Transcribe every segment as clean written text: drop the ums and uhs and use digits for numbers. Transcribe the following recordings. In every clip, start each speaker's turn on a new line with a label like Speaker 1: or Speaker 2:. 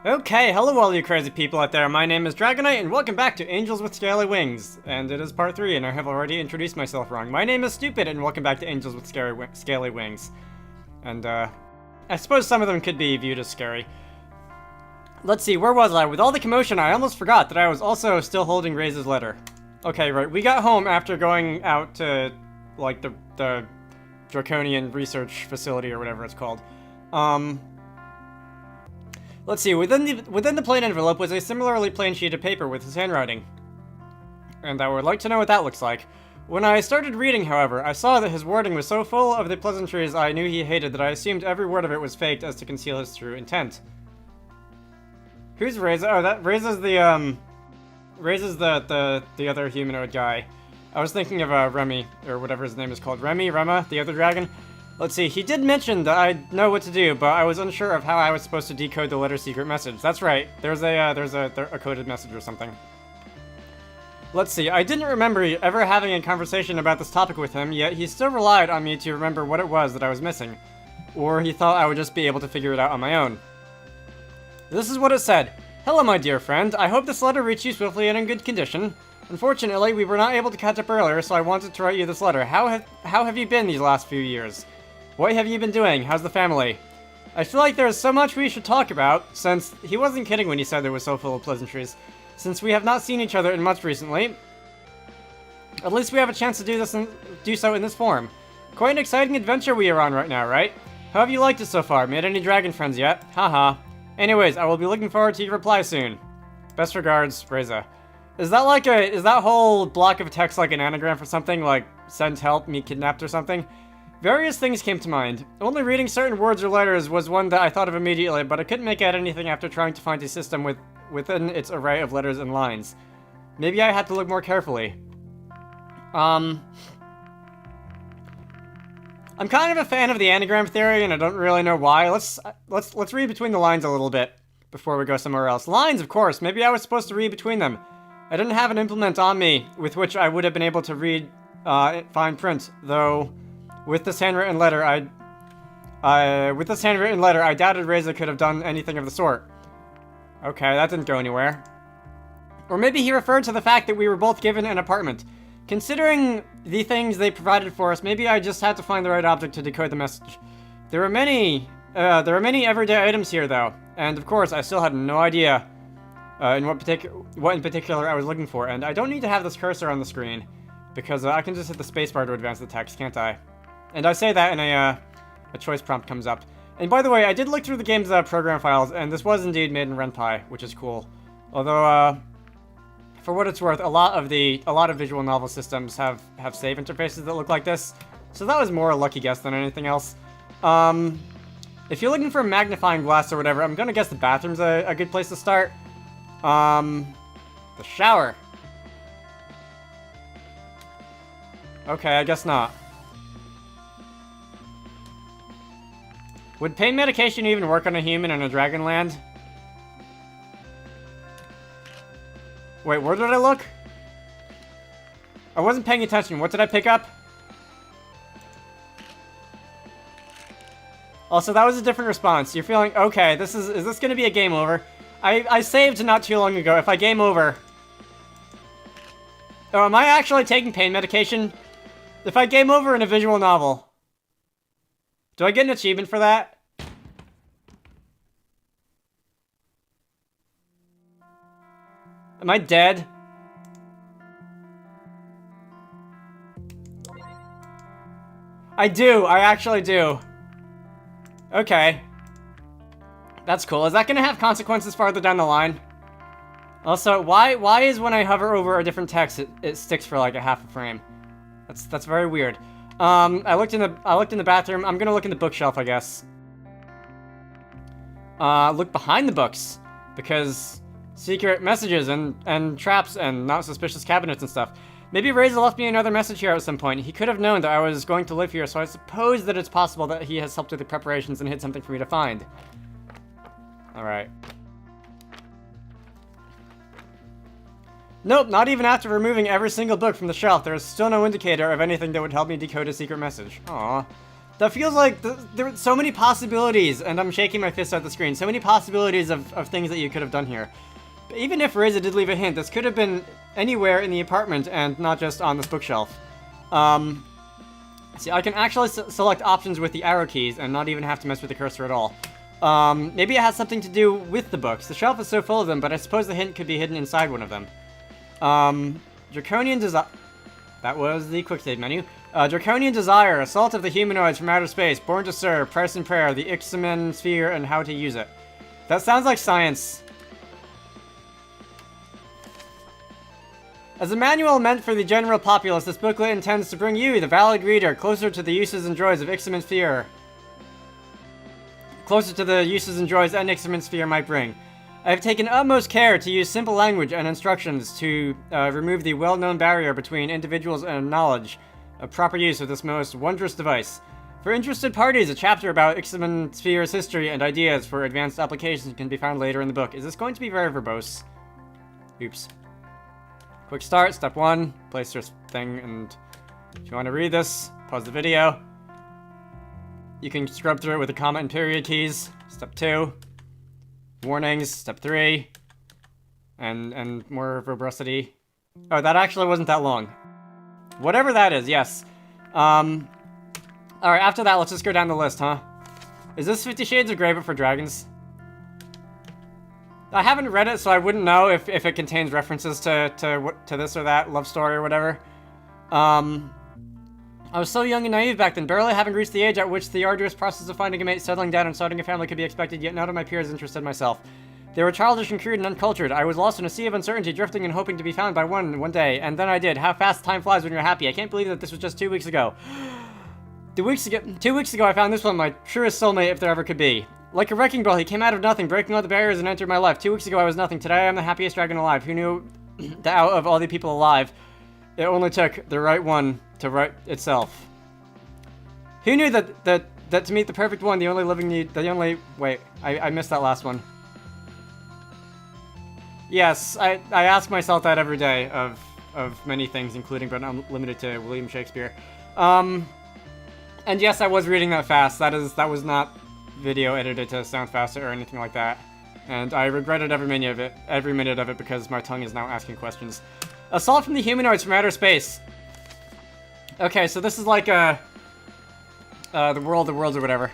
Speaker 1: Okay, hello all you crazy people out there, my name is Dragonite and welcome back to Angels with Scaly Wings. And it is part 3 and I have already introduced myself wrong. My name is Stupid and welcome back to Angels with Scaly Wings. And I suppose some of them could be viewed as scary. Let's see, where was I? With all the commotion I almost forgot that I was also still holding Reza's letter. Okay, right, we got home after going out to, like, the Draconian research facility or whatever it's called. Let's see, within the plain envelope was a similarly plain sheet of paper with his handwriting. And I would like to know what that looks like. When I started reading, however, I saw that his wording was so full of the pleasantries I knew he hated that I assumed every word of it was faked as to conceal his true intent. Who's Reza? Oh, Reza's the other humanoid guy. I was thinking of Remy, or whatever his name is called. Rema, the other dragon. Let's see, he did mention that I know what to do, but I was unsure of how I was supposed to decode the letter's secret message. That's right, there's a coded message or something. Let's see, I didn't remember ever having a conversation about this topic with him, yet he still relied on me to remember what it was that I was missing. Or he thought I would just be able to figure it out on my own. This is what it said. Hello, my dear friend. I hope this letter reached you swiftly and in good condition. Unfortunately, we were not able to catch up earlier, so I wanted to write you this letter. How have you been these last few years? What have you been doing? How's the family? I feel like there's so much we should talk about, since he wasn't kidding when he said it was so full of pleasantries. Since we have not seen each other in much recently, at least we have a chance to do so in this form. Quite an exciting adventure we are on right now, right? How have you liked it so far? Made any dragon friends yet? Haha. Anyways, I will be looking forward to your reply soon. Best regards, Reza. Is that whole block of text like an anagram for something, like send help, me kidnapped or something? Various things came to mind. Only reading certain words or letters was one that I thought of immediately, but I couldn't make out anything after trying to find a system within its array of letters and lines. Maybe I had to look more carefully. I'm kind of a fan of the anagram theory, and I don't really know why. Let's read between the lines a little bit before we go somewhere else. Lines, of course. Maybe I was supposed to read between them. I didn't have an implement on me with which I would have been able to read fine print, though. With this handwritten letter, I doubted Reza could have done anything of the sort. Okay, that didn't go anywhere. Or maybe he referred to the fact that we were both given an apartment. Considering the things they provided for us, maybe I just had to find the right object to decode the message. There were many everyday items here, though, and of course, I still had no idea what in particular I was looking for. And I don't need to have this cursor on the screen because I can just hit the spacebar to advance the text, can't I? And I say that and a choice prompt comes up. And by the way, I did look through the game's program files, and this was indeed made in RenPy, which is cool. Although, for what it's worth, a lot of visual novel systems have save interfaces that look like this, so that was more a lucky guess than anything else. If you're looking for a magnifying glass or whatever, I'm gonna guess the bathroom's a good place to start. The shower. Okay, I guess not. Would pain medication even work on a human in a dragon land? Wait, where did I look? I wasn't paying attention. What did I pick up? Also, that was a different response. You're feeling, okay, is this gonna be a game over? I saved not too long ago. If I game over... Oh, am I actually taking pain medication? If I game over in a visual novel... Do I get an achievement for that? Am I dead? I do. I actually do. Okay. That's cool. Is that gonna have consequences farther down the line? Also, why is when I hover over a different text, it sticks for like a half a frame? That's very weird. I looked in the bathroom. I'm gonna look in the bookshelf, I guess. Look behind the books, because secret messages and traps and not suspicious cabinets and stuff. Maybe Reza left me another message here at some point. He could have known that I was going to live here, so I suppose that it's possible that he has helped with the preparations and hid something for me to find. Alright. Nope, not even after removing every single book from the shelf, there is still no indicator of anything that would help me decode a secret message. Aww. That feels like there were so many possibilities, and I'm shaking my fist at the screen. So many possibilities of things that you could have done here. But even if Reza did leave a hint, this could have been anywhere in the apartment and not just on this bookshelf. See, I can actually select options with the arrow keys and not even have to mess with the cursor at all. Maybe it has something to do with the books. The shelf is so full of them, but I suppose the hint could be hidden inside one of them. Draconian Desire... That was the quick save menu. Draconian Desire, Assault of the Humanoids from Outer Space, Born to Serve, Price and Prayer, the Ixamen Sphere, and How to Use It. That sounds like science. As a manual meant for the general populace, this booklet intends to bring you, the valid reader, closer to the uses and joys of Ixamen Sphere. Closer to the uses and joys that Ixamen Sphere might bring. I have taken utmost care to use simple language and instructions to remove the well-known barrier between individuals and knowledge of proper use of this most wondrous device. For interested parties, a chapter about Ixamen Sphere's history and ideas for advanced applications can be found later in the book. Is this going to be very verbose? Oops. Quick start, step 1, place your thing, and if you want to read this, pause the video. You can scrub through it with the comma and period keys. Step 2. Warnings, step 3. And more verbosity. Oh, that actually wasn't that long. Whatever that is, yes. Alright, after that, let's just go down the list, huh? Is this 50 Shades of Grey but for dragons? I haven't read it, so I wouldn't know if it contains references to this or that love story or whatever. I was so young and naive back then, barely having reached the age at which the arduous process of finding a mate, settling down, and starting a family could be expected, yet none of my peers interested myself. They were childish and crude and uncultured. I was lost in a sea of uncertainty, drifting and hoping to be found by one day, and then I did. How fast time flies when you're happy. I can't believe that this was just 2 weeks ago. 2 weeks ago, I found this one, my truest soulmate if there ever could be. Like a wrecking ball, he came out of nothing, breaking all the barriers and entered my life. 2 weeks ago, I was nothing. Today, I am the happiest dragon alive. Who knew that out of all the people alive, it only took the right one to right itself? Who knew that to meet the perfect one, wait, I missed that last one. Yes, I ask myself that every day of many things, including but not limited to William Shakespeare. And yes, I was reading that fast. That was not video edited to sound faster or anything like that. And I regretted every minute of it because my tongue is now asking questions. Assault from the Humanoids from Outer Space. Okay, so this is like the worlds or whatever.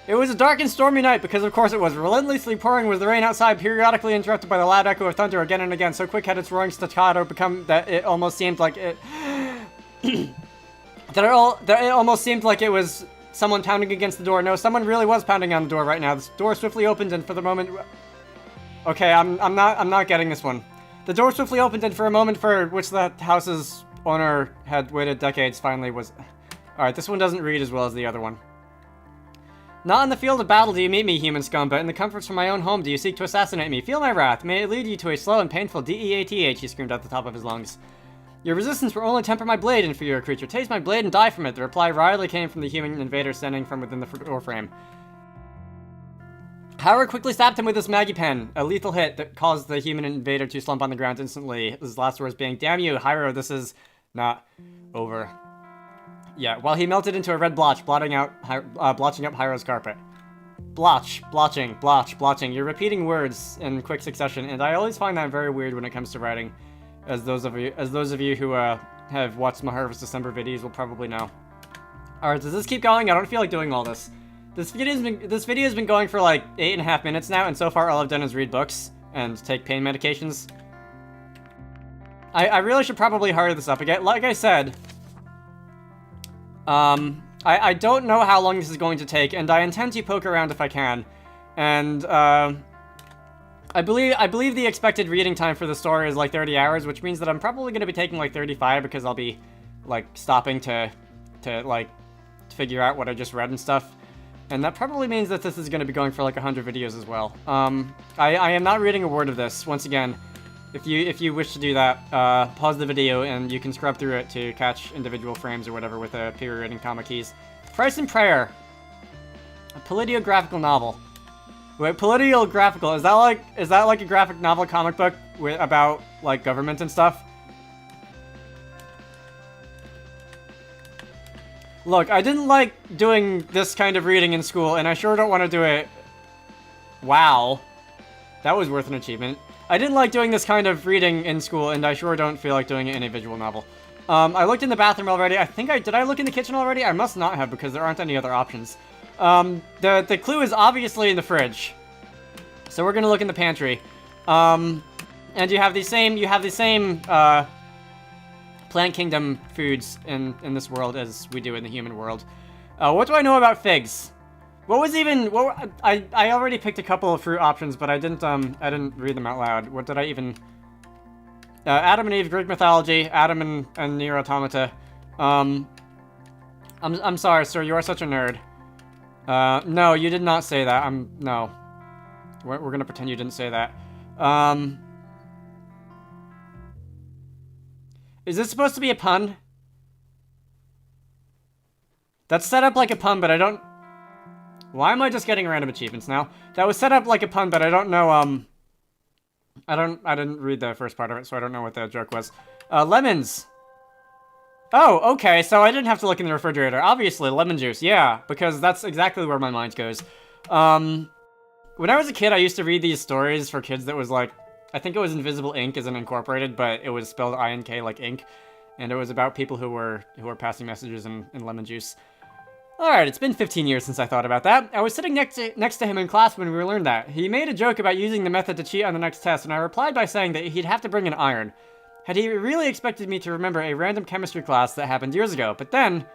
Speaker 1: It was a dark and stormy night because of course it was. Relentlessly pouring with the rain outside, periodically interrupted by the loud echo of thunder again and again. So quick had its roaring staccato become that it almost seemed like it that it almost seemed like it was someone pounding against the door. No, someone really was pounding on the door right now. The door swiftly opened and for the moment... Okay, I'm not getting this one. The door swiftly opened and for a moment for which the house's owner had waited decades finally was... Alright, this one doesn't read as well as the other one. Not in the field of battle do you meet me, human scum, but in the comforts from my own home do you seek to assassinate me. Feel my wrath. May it lead you to a slow and painful death, he screamed at the top of his lungs. Your resistance will only temper my blade, inferior creature. Taste my blade and die from it. The reply wryly came from the human invader standing from within the door frame. Howard quickly stabbed him with his Maggie pen, a lethal hit that caused the human invader to slump on the ground instantly, his last words being, "Damn you, Hyro, this is not over." Yeah, while he melted into a red blotch, blotching up Hyro's carpet. Blotching. You're repeating words in quick succession, and I always find that very weird when it comes to writing. As those of you who have watched my Harvest December videos will probably know. Alright, does this keep going? I don't feel like doing all this. This video's been going for like 8.5 minutes now, and so far all I've done is read books and take pain medications. I really should probably hurry this up again. Like I said, I don't know how long this is going to take, and I intend to poke around if I can. And I believe the expected reading time for the story is like 30 hours, which means that I'm probably going to be taking like 35 because I'll be like stopping to like figure out what I just read and stuff. And that probably means that this is going to be going for like 100 videos as well. I am not reading a word of this. Once again, if you wish to do that, pause the video and you can scrub through it to catch individual frames or whatever with a period and comma keys. Price and Prayer, a politiographical novel. Wait, politiographical, is that like a graphic novel comic book about like government and stuff? Look, I didn't like doing this kind of reading in school, and I sure don't want to do it. Wow. That was worth an achievement. I didn't like doing this kind of reading in school, and I sure don't feel like doing it in a visual novel. I looked in the bathroom already. Did I look in the kitchen already? I must not have, because there aren't any other options. The clue is obviously in the fridge. So we're gonna look in the pantry. And you have the same, Plant Kingdom foods in this world as we do in the human world. What do I know about figs? I already picked a couple of fruit options, but I didn't read them out loud. What did I even... Adam and Eve, Greek mythology, Adam and Nier Automata. I'm sorry, sir, you are such a nerd. No, you did not say that. No. We're gonna pretend you didn't say that. Is this supposed to be a pun? That's set up like a pun, but I don't... Why am I just getting random achievements now? That was set up like a pun, but I don't know, I didn't read the first part of it, so I don't know what the joke was. Lemons! Oh, okay, so I didn't have to look in the refrigerator. Obviously, lemon juice, yeah, because that's exactly where my mind goes. When I was a kid, I used to read these stories for kids that was like... I think it was Invisible Ink as an incorporated, but it was spelled I-N-K like ink. And it was about people who were passing messages in lemon juice. Alright, it's been 15 years since I thought about that. I was sitting next to him in class when we learned that. He made a joke about using the method to cheat on the next test, and I replied by saying that he'd have to bring an iron. Had he really expected me to remember a random chemistry class that happened years ago? But then,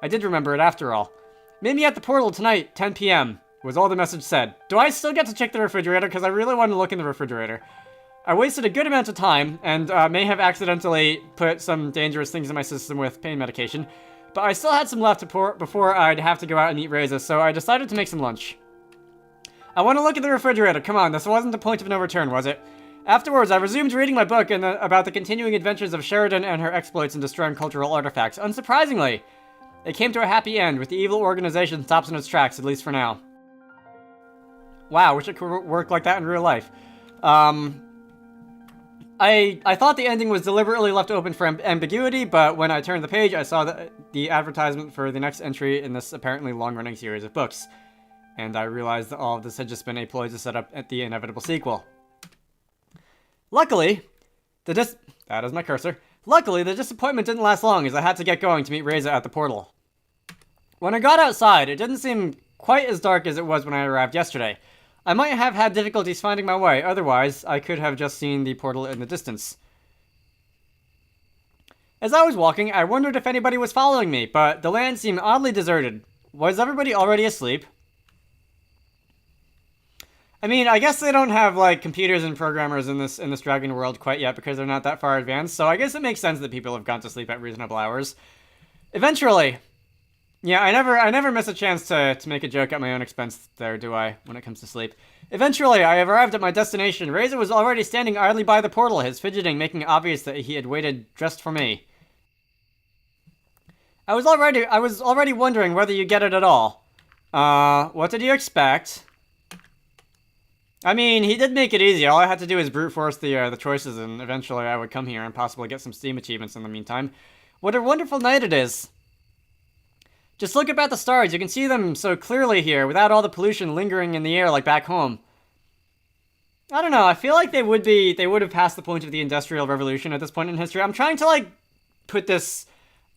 Speaker 1: I did remember it after all. Meet me at the portal tonight, 10 p.m., was all the message said. Do I still get to check the refrigerator? Because I really want to look in the refrigerator. I wasted a good amount of time, and may have accidentally put some dangerous things in my system with pain medication, but I still had some left before I'd have to go out and eat Reza, so I decided to make some lunch. I want to look at the refrigerator, come on, this wasn't the point of no return, was it? Afterwards, I resumed reading my book about the continuing adventures of Sheridan and her exploits in destroying cultural artifacts. Unsurprisingly, it came to a happy end, with the evil organization stops in its tracks, at least for now. Wow, wish it could work like that in real life. I thought the ending was deliberately left open for ambiguity, but when I turned the page, I saw the advertisement for the next entry in this apparently long-running series of books. And I realized that all of this had just been a ploy to set up the inevitable sequel. Luckily, that is my cursor. Luckily, the disappointment didn't last long, as I had to get going to meet Reza at the portal. When I got outside, it didn't seem quite as dark as it was when I arrived yesterday. I might have had difficulties finding my way, otherwise I could have just seen the portal in the distance. As I was walking, I wondered if anybody was following me, but the land seemed oddly deserted. Was everybody already asleep? I mean, I guess they don't have, like, computers and programmers in this dragon world quite yet because they're not that far advanced, so I guess it makes sense that people have gone to sleep at reasonable hours. Eventually... Yeah, I never miss a chance to make a joke at my own expense there, do I, when it comes to sleep. Eventually, I arrived at my destination. Reza was already standing idly by the portal, his fidgeting making it obvious that he had waited just for me. I was already wondering whether you get it at all. What did you expect? I mean, he did make it easy. All I had to do is brute force the choices, and eventually I would come here and possibly get some Steam achievements in the meantime. What a wonderful night it is! Just look up at the stars, you can see them so clearly here, without all the pollution lingering in the air like back home. I don't know, I feel like they would have passed the point of the Industrial Revolution at this point in history. I'm trying to, like, put this...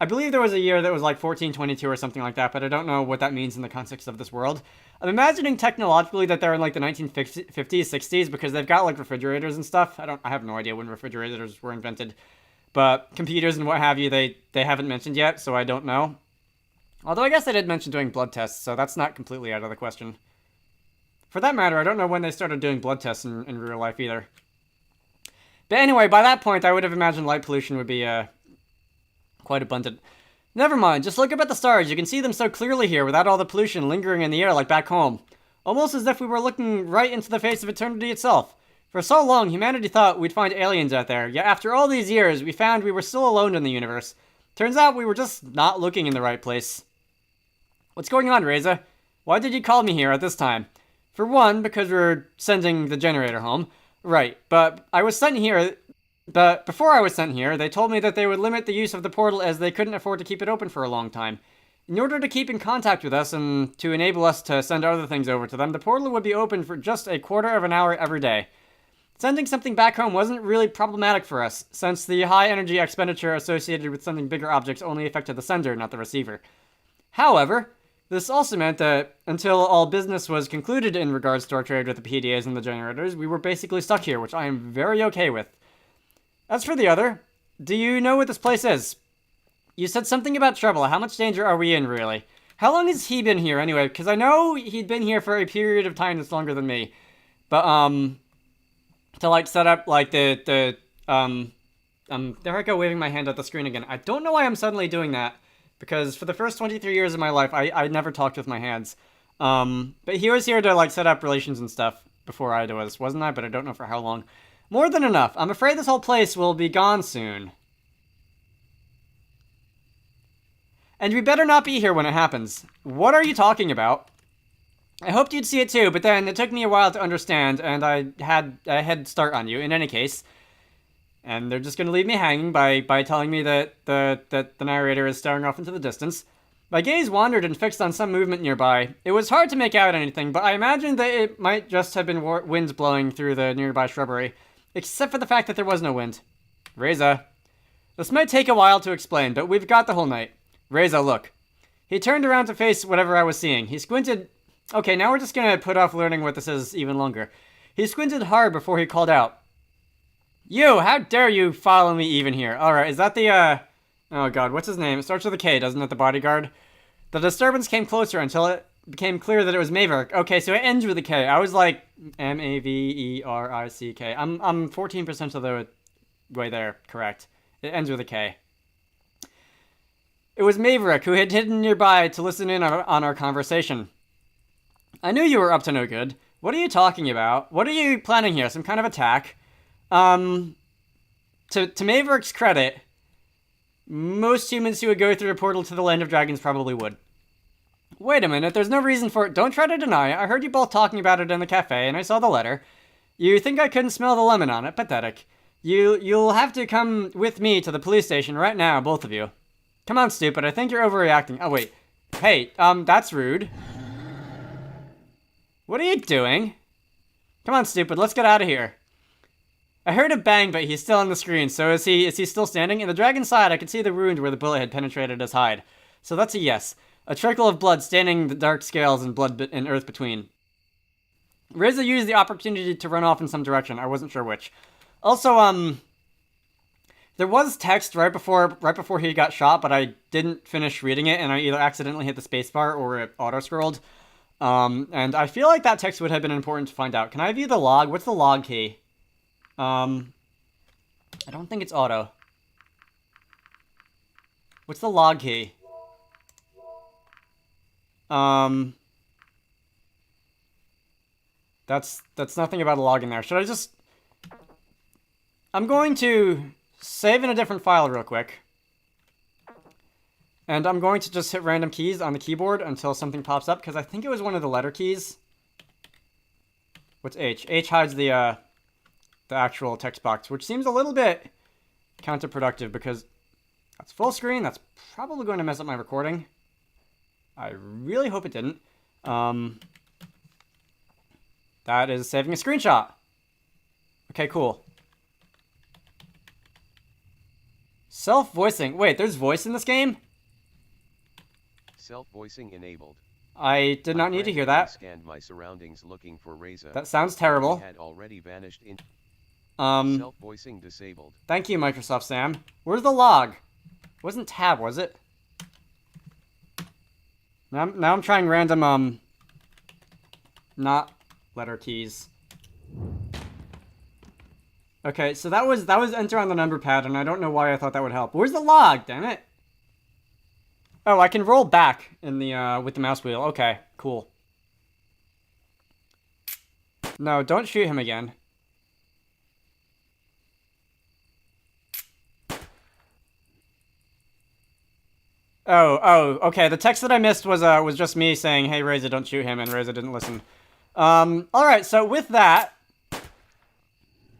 Speaker 1: I believe there was a year that was like 1422 or something like that, but I don't know what that means in the context of this world. I'm imagining technologically that they're in, like, the 1950s, 60s, because they've got, like, refrigerators and stuff. I have no idea when refrigerators were invented. But computers and what have you, they haven't mentioned yet, so I don't know. Although I guess they did mention doing blood tests, so that's not completely out of the question. For that matter, I don't know when they started doing blood tests in real life either. But anyway, by that point, I would have imagined light pollution would be quite abundant. Never mind, just look up at the stars. You can see them so clearly here without all the pollution lingering in the air like back home. Almost as if we were looking right into the face of eternity itself. For so long, humanity thought we'd find aliens out there, yet after all these years, we found we were still alone in the universe. Turns out we were just not looking in the right place. What's going on, Reza? Why did you call me here at this time? For one, because we're sending the generator home. Right, but I was sent here... But before I was sent here, they told me that they would limit the use of the portal as they couldn't afford to keep it open for a long time. In order to keep in contact with us and to enable us to send other things over to them, the portal would be open for just a quarter of an hour every day. Sending something back home wasn't really problematic for us, since the high energy expenditure associated with sending bigger objects only affected the sender, not the receiver. However, this also meant that until all business was concluded in regards to our trade with the PDAs and the generators, we were basically stuck here, which I am very okay with. As for the other, do you know what this place is? You said something about trouble. How much danger are we in, really? How long has he been here, anyway? Because I know he'd been here for a period of time that's longer than me. But, to, like, set up, like, there I go waving my hand at the screen again. I don't know why I'm suddenly doing that. Because for the first 23 years of my life, I never talked with my hands. But he was here to, like, set up relations and stuff before I was, wasn't I? But I don't know for how long. More than enough. I'm afraid this whole place will be gone soon. And we better not be here when it happens. What are you talking about? I hoped you'd see it too, but then it took me a while to understand, and I had a head start on you, in any case. And they're just going to leave me hanging by telling me that the narrator is staring off into the distance. My gaze wandered and fixed on some movement nearby. It was hard to make out anything, but I imagined that it might just have been wind blowing through the nearby shrubbery. Except for the fact that there was no wind. Reza. This might take a while to explain, but we've got the whole night. Reza, look. He turned around to face whatever I was seeing. He squinted... Okay, now we're just gonna put off learning what this is even longer. He squinted hard before he called out. You! How dare you follow me even here? Alright, is that the, Oh god, what's his name? It starts with a K, doesn't it? The bodyguard? The disturbance came closer until it became clear that it was Maverick. Okay, so it ends with a K. I was like... M-A-V-E-R-I-C-K. I'm 14% of the way there, correct. It ends with a K. It was Maverick, who had hidden nearby to listen in on our conversation. I knew you were up to no good. What are you talking about? What are you planning here? Some kind of attack? To Maverick's credit, most humans who would go through a portal to the Land of Dragons probably would. Wait a minute, there's no reason for it. Don't try to deny it. I heard you both talking about it in the cafe, and I saw the letter. You think I couldn't smell the lemon on it? Pathetic. You'll have to come with me to the police station right now, both of you. Come on, stupid. I think you're overreacting. Oh, wait. Hey, that's rude. What are you doing? Come on, stupid. Let's get out of here. I heard a bang, but he's still on the screen. So is he still standing? In the dragon's side, I could see the wound where the bullet had penetrated his hide. So that's a yes. A trickle of blood staining the dark scales and blood and earth between. Reza used the opportunity to run off in some direction. I wasn't sure which. Also, there was text right before he got shot, but I didn't finish reading it, and I either accidentally hit the spacebar or it auto-scrolled. And I feel like that text would have been important to find out. Can I view the log? What's the log key? I don't think it's auto. What's the log key? That's nothing about a log in there. Should I just... I'm going to save in a different file real quick. And I'm going to just hit random keys on the keyboard until something pops up, because I think it was one of the letter keys. What's H? H hides the actual text box, which seems a little bit counterproductive, because that's full screen. That's probably going to mess up my recording. I really hope it didn't. That is saving a screenshot. Okay, cool. Self-voicing. Wait, there's voice in this game?
Speaker 2: Self-voicing enabled.
Speaker 1: I did not need to hear that.
Speaker 2: Scanned my surroundings looking for Reza.
Speaker 1: That sounds terrible.
Speaker 2: He had already vanished in.
Speaker 1: Self-voicing
Speaker 2: disabled.
Speaker 1: Thank you, Microsoft Sam. Where's the log? It wasn't tab, was it? Now I'm trying random, not letter keys. Okay, so that was enter on the number pad, and I don't know why I thought that would help. Where's the log? Damn it! Oh, I can roll back in the with the mouse wheel. Okay, cool. No, don't shoot him again. Oh, okay. The text that I missed was just me saying, "Hey, Reza, don't shoot him," and Reza didn't listen. All right. So with that,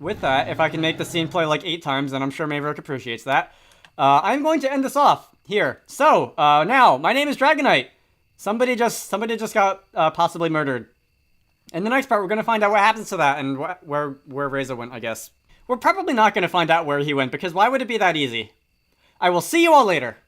Speaker 1: if I can make the scene play like 8 times, then I'm sure Maverick appreciates that. I'm going to end this off. here. So, now, my name is Dragonite. Somebody just got, possibly murdered. In the next part, we're gonna find out what happens to that and where Reza went, I guess. We're probably not gonna find out where he went, because why would it be that easy? I will see you all later.